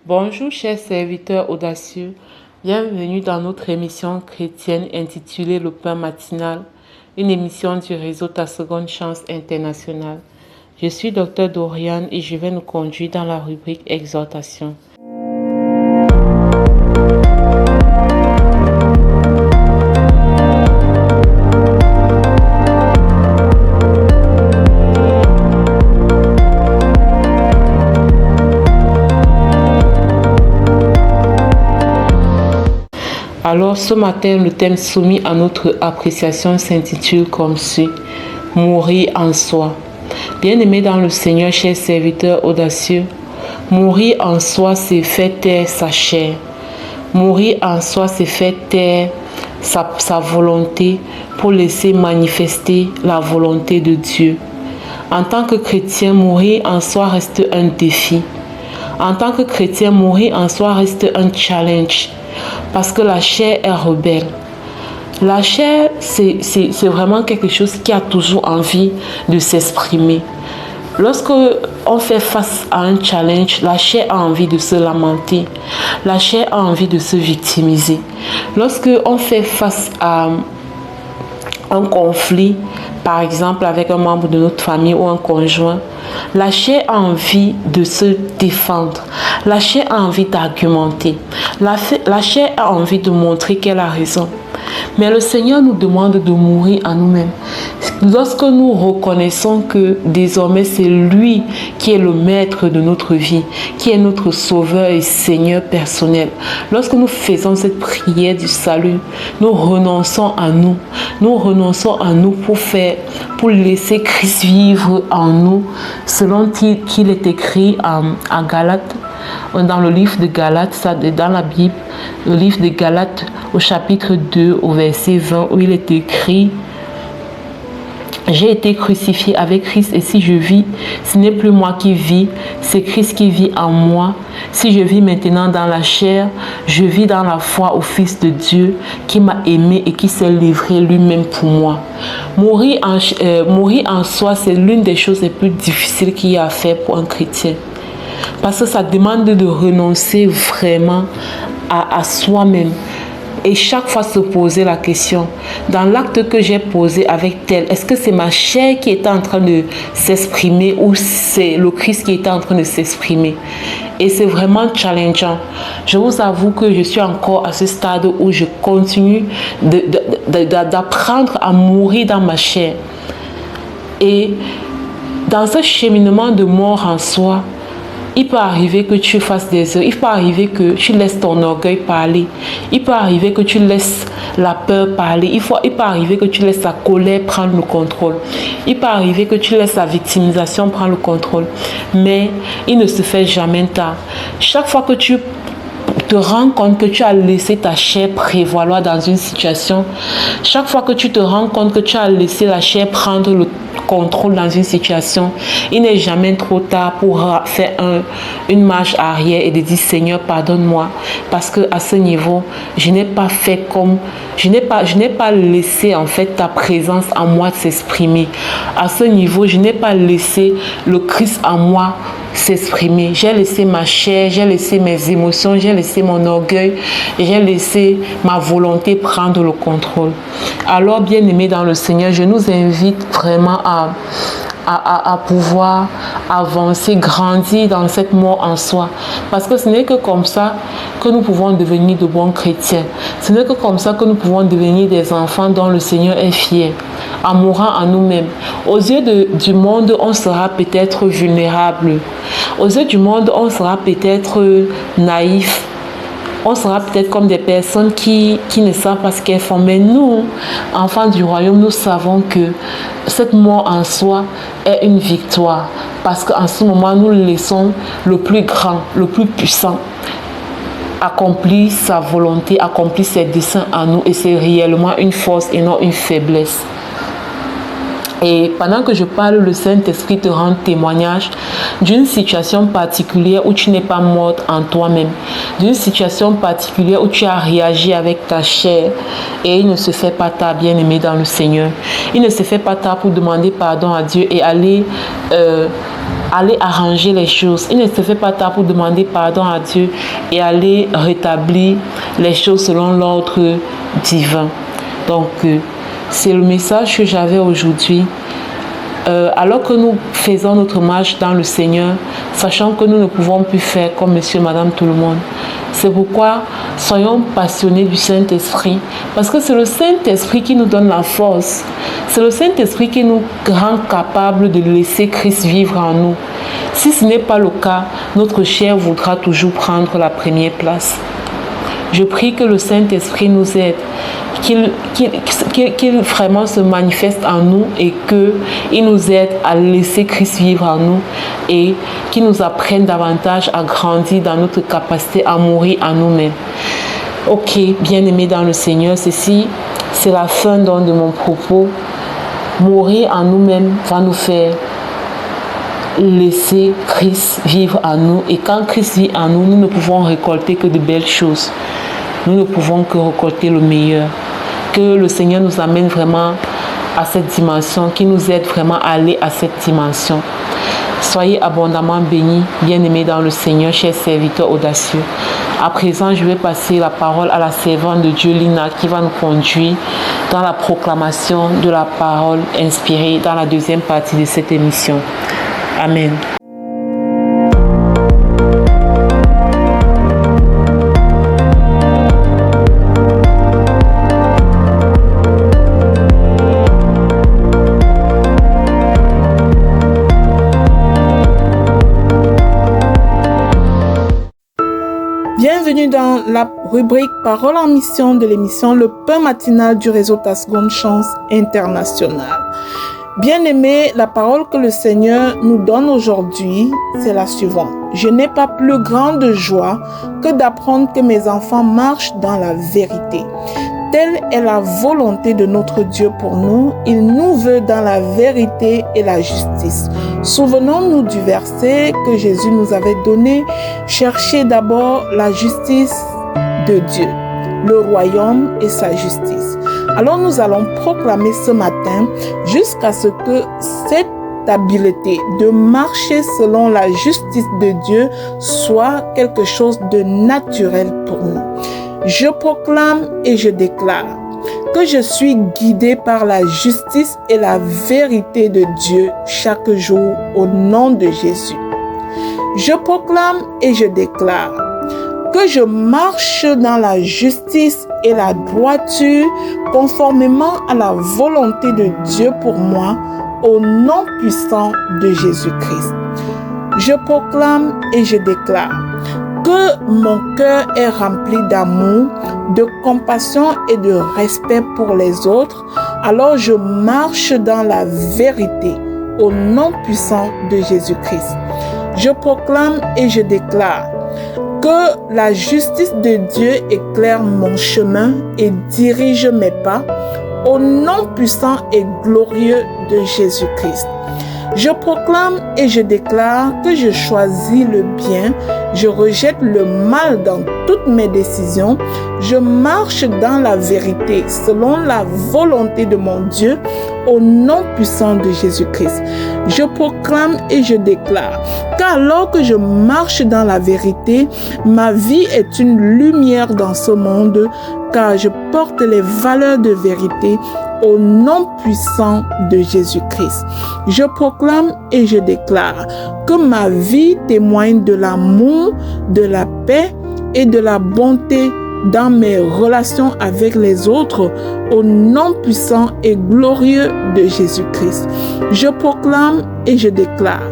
Bonjour chers serviteurs audacieux, bienvenue dans notre émission chrétienne intitulée Le Pain Matinal, une émission du réseau Ta Seconde Chance International. Je suis Dr Dorian et je vais nous conduire dans la rubrique Exhortation. Alors ce matin, le thème soumis à notre appréciation s'intitule comme suit: Mourir en soi. Bien-aimés dans le Seigneur, chers serviteurs audacieux, mourir en soi, c'est faire taire sa chair. Mourir en soi, c'est faire taire sa volonté pour laisser manifester la volonté de Dieu. En tant que chrétien, mourir en soi reste un défi. En tant que chrétien, mourir en soi reste un challenge. Parce que la chair est rebelle. La chair, c'est vraiment quelque chose qui a toujours envie de s'exprimer. Lorsque on fait face à un challenge, la chair a envie de se lamenter. La chair a envie de se victimiser. Lorsque on fait face à un conflit, par exemple avec un membre de notre famille ou un conjoint, la chair a envie de se défendre. La chair a envie d'argumenter. La chair a envie de montrer qu'elle a raison. Mais le Seigneur nous demande de mourir à nous-mêmes. Lorsque nous reconnaissons que désormais c'est lui qui est le maître de notre vie, qui est notre sauveur et Seigneur personnel, lorsque nous faisons cette prière du salut, nous renonçons à nous. Nous renonçons à nous pour laisser Christ vivre en nous, selon qu'il est écrit en Galates, dans le livre de Galates, dans la Bible, le livre de Galates au chapitre 2, au verset 20, où il est écrit: j'ai été crucifié avec Christ et si je vis, ce n'est plus moi qui vis, c'est Christ qui vit en moi. Si je vis maintenant dans la chair, je vis dans la foi au Fils de Dieu qui m'a aimé et qui s'est livré lui-même pour moi. Mourir en soi, c'est l'une des choses les plus difficiles qu'il y a à faire pour un chrétien. Parce que ça demande de renoncer vraiment à soi-même. Et chaque fois se poser la question, dans l'acte que j'ai posé avec tel, est-ce que c'est ma chair qui était en train de s'exprimer ou c'est le Christ qui était en train de s'exprimer? Et c'est vraiment challengeant. Je vous avoue que je suis encore à ce stade où je continue d'apprendre à mourir dans ma chair. Et dans ce cheminement de mort en soi, il peut arriver que tu fasses des erreurs, il peut arriver que tu laisses ton orgueil parler, il peut arriver que tu laisses la peur parler, il peut arriver que tu laisses la colère prendre le contrôle, il peut arriver que tu laisses la victimisation prendre le contrôle, mais il ne se fait jamais tard. Chaque fois que tu te rends compte que tu as laissé ta chair prévaloir dans une situation, chaque fois que tu te rends compte que tu as laissé la chair prendre le contrôle dans une situation, il n'est jamais trop tard pour faire une marche arrière et de dire: Seigneur, pardonne-moi, parce que à ce niveau, je n'ai pas fait comme, je n'ai pas laissé en fait ta présence en moi s'exprimer. À ce niveau, je n'ai pas laissé le Christ en moi s'exprimer. J'ai laissé ma chair, j'ai laissé mes émotions, j'ai laissé mon orgueil, j'ai laissé ma volonté prendre le contrôle. Alors, bien-aimés dans le Seigneur, je nous invite vraiment à pouvoir avancer, grandir dans cette mort en soi. Parce que ce n'est que comme ça que nous pouvons devenir de bons chrétiens. Ce n'est que comme ça que nous pouvons devenir des enfants dont le Seigneur est fier, en mourant en nous-mêmes. Aux yeux du monde, on sera peut-être vulnérable. Aux yeux du monde, on sera peut-être naïf. On sera peut-être comme des personnes qui ne savent pas ce qu'elles font. Mais nous, enfants du royaume, nous savons que cette mort en soi est une victoire. Parce qu'en ce moment, nous laissons le plus grand, le plus puissant accomplir sa volonté, accomplir ses desseins en nous. Et c'est réellement une force et non une faiblesse. Et pendant que je parle, le Saint-Esprit te rend témoignage d'une situation particulière où tu n'es pas morte en toi-même, d'une situation particulière où tu as réagi avec ta chair. Et il ne se fait pas tard, bien-aimé dans le Seigneur. Il ne se fait pas tard pour demander pardon à Dieu et aller aller arranger les choses. Il ne se fait pas tard pour demander pardon à Dieu et aller rétablir les choses selon l'ordre divin. Donc, c'est le message que j'avais aujourd'hui. Alors que nous faisons notre marche dans le Seigneur, sachant que nous ne pouvons plus faire comme monsieur, madame, tout le monde. C'est pourquoi soyons passionnés du Saint-Esprit, parce que c'est le Saint-Esprit qui nous donne la force. C'est le Saint-Esprit qui nous rend capables de laisser Christ vivre en nous. Si ce n'est pas le cas, notre chair voudra toujours prendre la première place. Je prie que le Saint-Esprit nous aide, qu'il vraiment se manifeste en nous et qu'il nous aide à laisser Christ vivre en nous et qu'il nous apprenne davantage à grandir dans notre capacité à mourir en nous-mêmes. Ok, bien-aimés dans le Seigneur, ceci, c'est la fin donc de mon propos. Mourir en nous-mêmes va nous faire laisser Christ vivre en nous. Et quand Christ vit en nous, nous ne pouvons récolter que de belles choses. Nous ne pouvons que récolter le meilleur. Que le Seigneur nous amène vraiment à cette dimension, qu'il nous aide vraiment à aller à cette dimension. Soyez abondamment bénis, bien-aimés dans le Seigneur, chers serviteurs audacieux. À présent, je vais passer la parole à la servante de Dieu, Lina, qui va nous conduire dans la proclamation de la parole inspirée dans la deuxième partie de cette émission. Amen. Bienvenue dans la rubrique Parole en mission de l'émission Le Pain matinal du réseau Ta Seconde Chance International. Bien-aimés, la parole que le Seigneur nous donne aujourd'hui, c'est la suivante. Je n'ai pas plus grande joie que d'apprendre que mes enfants marchent dans la vérité. Telle est la volonté de notre Dieu pour nous. Il nous veut dans la vérité et la justice. Souvenons-nous du verset que Jésus nous avait donné. Cherchez d'abord la justice de Dieu, le royaume et sa justice. Alors nous allons proclamer ce matin jusqu'à ce que cette habileté de marcher selon la justice de Dieu soit quelque chose de naturel pour nous. Je proclame et je déclare que je suis guidé par la justice et la vérité de Dieu chaque jour au nom de Jésus. Je proclame et je déclare que je marche dans la justice et la droiture conformément à la volonté de Dieu pour moi au nom puissant de Jésus-Christ. Je proclame et je déclare que mon cœur est rempli d'amour, de compassion et de respect pour les autres, alors je marche dans la vérité au nom puissant de Jésus-Christ. Je proclame et je déclare que la justice de Dieu éclaire mon chemin et dirige mes pas au nom puissant et glorieux de Jésus-Christ. Je proclame et je déclare que je choisis le bien, je rejette le mal dans toutes mes décisions, je marche dans la vérité selon la volonté de mon Dieu au nom puissant de Jésus-Christ. Je proclame et je déclare qu'alors que je marche dans la vérité, ma vie est une lumière dans ce monde car je porte les valeurs de vérité au nom puissant de Jésus-Christ. Je proclame et je déclare que ma vie témoigne de l'amour, de la paix et de la bonté dans mes relations avec les autres au nom puissant et glorieux de Jésus-Christ. Je proclame et je déclare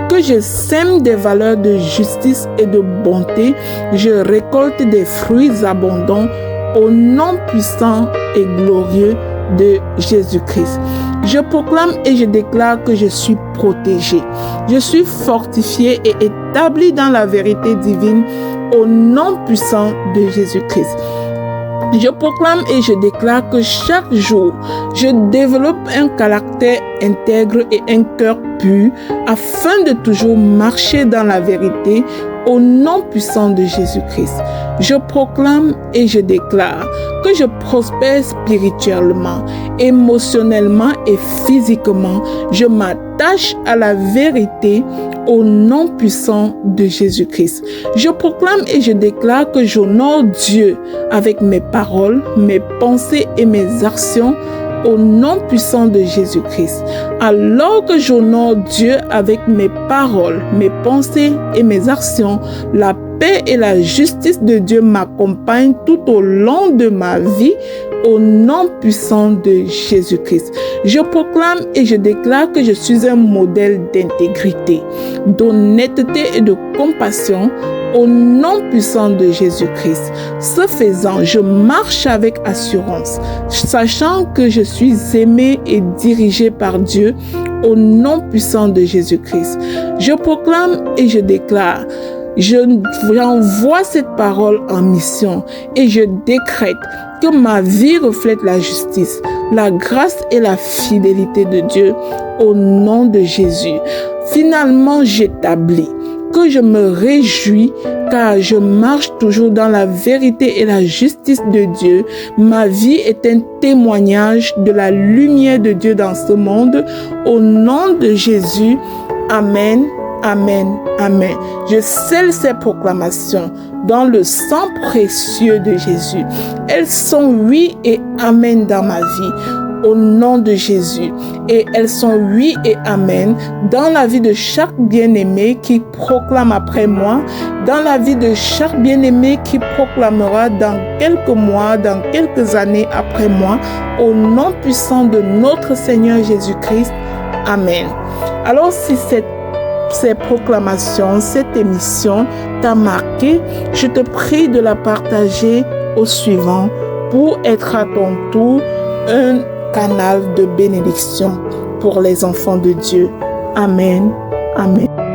que je sème des valeurs de justice et de bonté, je récolte des fruits abondants au nom puissant et glorieux de Jésus-Christ. Je proclame et je déclare que je suis protégé. Je suis fortifié et établi dans la vérité divine au nom puissant de Jésus-Christ. Je proclame et je déclare que chaque jour, je développe un caractère intègre et un cœur pur afin de toujours marcher dans la vérité au nom puissant de Jésus-Christ. Je proclame et je déclare que je prospère spirituellement, émotionnellement et physiquement. Je m'attache à la vérité au nom puissant de Jésus-Christ. Je proclame et je déclare que j'honore Dieu avec mes paroles, mes pensées et mes actions au nom puissant de Jésus-Christ. Alors que j'honore Dieu avec mes paroles, mes pensées et mes actions, la paix et la justice de Dieu m'accompagnent tout au long de ma vie au nom puissant de Jésus-Christ. Je proclame et je déclare que je suis un modèle d'intégrité, d'honnêteté et de compassion au nom puissant de Jésus-Christ. Ce faisant, je marche avec assurance, sachant que je suis aimé et dirigé par Dieu au nom puissant de Jésus-Christ. Je proclame et je déclare, j'envoie cette parole en mission et je décrète que ma vie reflète la justice, la grâce et la fidélité de Dieu au nom de Jésus. Finalement, j'établis que je me réjouis car je marche toujours dans la vérité et la justice de Dieu. Ma vie est un témoignage de la lumière de Dieu dans ce monde. Au nom de Jésus, Amen, Amen, Amen. Je scelle ces proclamations dans le sang précieux de Jésus. Elles sont oui et Amen dans ma vie. Au nom de Jésus. Et elles sont oui et amen dans la vie de chaque bien-aimé qui proclame après moi, dans la vie de chaque bien-aimé qui proclamera dans quelques mois, dans quelques années après moi, au nom puissant de notre Seigneur Jésus-Christ. Amen. Alors si ces proclamations, cette émission t'a marqué, je te prie de la partager au suivant pour être à ton tour un canal de bénédiction pour les enfants de Dieu. Amen. Amen.